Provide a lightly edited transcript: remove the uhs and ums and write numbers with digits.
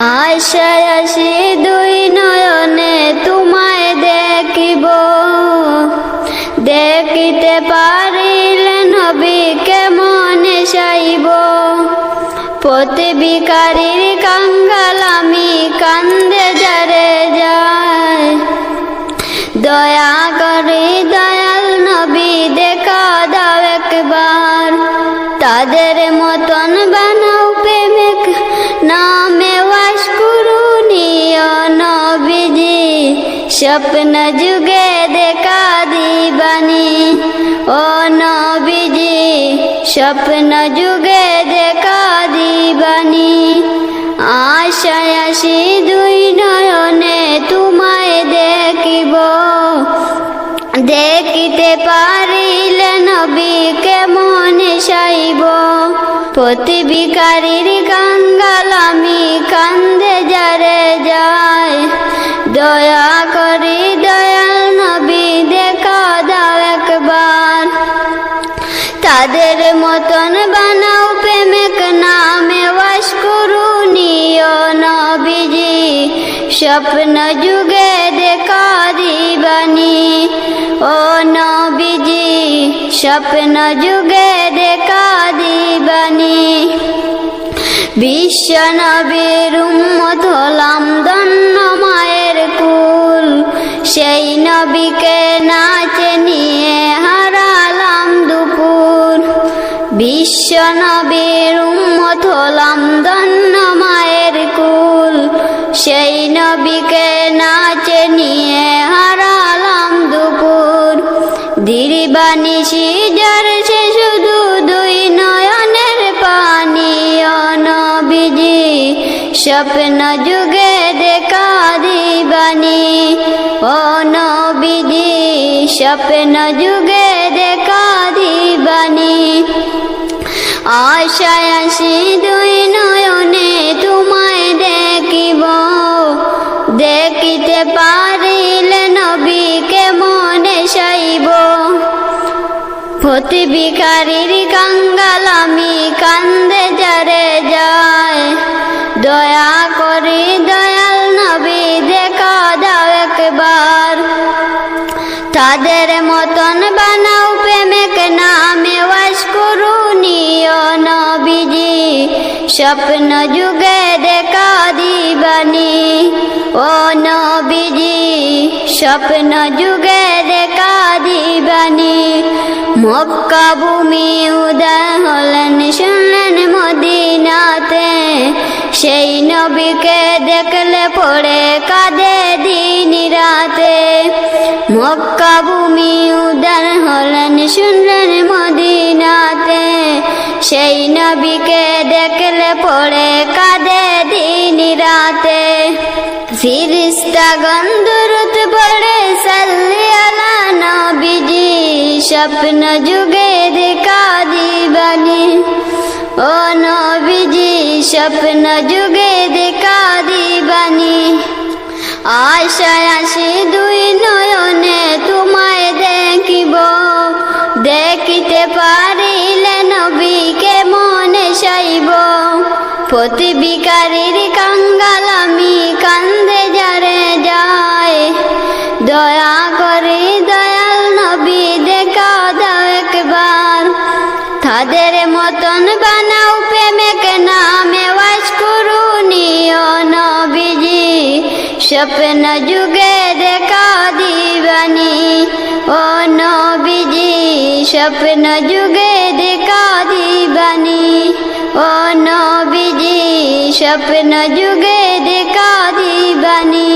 আশায় আসি দুই নয়নে তোমায় দেখিব, দেখিতে পারিলে নবীকে মনে চাইব। পথে ভিখারির কাঙ্গাল আমি কান্দে যারে যায়, দয়া করে দয়াল নবী দেখা দাও একবার। তাদের মতন বানাও প্রেমিক নামে ওয়াস করুনিও নবীজি, স্বপ্ন যুগে দেখা দিবানি ও নবীজি, স্বপ্ন যুগে দেখা দিবানি। আশায় আসি দুই নয়নে তোমায় দেখিব, দেখিতে পারিলে নবীকে মনে চাইব। পথে ভিখারির কাঙ্গাল আমি কান্দে যারে যায়, দয়া করি দয়াল নবী দেখা দাও একবার। তাদের মতন বানাও প্রেমিক নামে ওয়াস করুনিও নবীজি, স্বপ্ন যুগে দেখা দিবানি ও নবীজি, স্বপ্ন যুগে দেখা দিবানি। বিশ্ব নবীর উম্মত হলাম ধন্য মায়ের কুল, সেই নবীকে নাচে নিয়ে হারালাম দুপুর। বিশ্ব নবীর উম্মত হলাম ধন্য মায়ের কুল, সেই নবীকে নাচে নিয়ে হারালাম দুপুর। দিবানিশি ঝরছে শুধু দুই নয়নের পানি ও নবীজি, স্বপ্ন যুগে দেখা দিবানি ও নবীজি, স্বপ্ন যুগে দেখা দিবানি। আশায় আসি দুই নয়নে তোমায় দেখিব, দেখিতে পারিলে নবীকে মনে চাইব। পথে ভিখারির কাঙ্গাল আমি কান্দে যারে যায়, দয়া করে দয়াল নবী দেখা দাও একবার। তাদের মতন বানাও প্রেমিক নামে ওয়াস করুনিও নবীজি, স্বপ্ন যুগে দেখা দিবানি ও নবীজি, স্বপ্ন যুগে দেখা দিবানি। মক্কা ভূমি উদয় হলেন শুনলেন মদিনাতে, সেই নবীকে দেখলে পড়ে কাঁদে দিন রাতে। মক্কা ভূমি উদয় হলেন শুনলেন মদিনাতে, সেই নবীকে দেখলে পড়ে কাঁদে দিন রাতে। ফিরিস্তাগণ দুরূদ পড়ে সাল্লি আলা নবীজি, স্বপ্ন যুগে দেখা দিবানি ও নবীজি, স্বপ্ন যুগে দেখা দিবানি। আশায় আসি দুই নয়নে তোমায় দেখিব, দেখিতে পারিলে নবীকে মনে চাইব। পথে ভিখারির কাঙ্গাল আমি কান্দে যারে যায়, দয়া করে দয়াল নবী দেখা দাও একবার। তাদের মতন বানাও প্রেমিক নামে ওয়াস করুনিও নবীজি, স্বপ্ন যুগে দেখা দিবানি ও নবীজি, স্বপ্ন যুগে দেখা দিবানি ও নবীজি, স্বপ্ন যুগে দেখা দিবানি।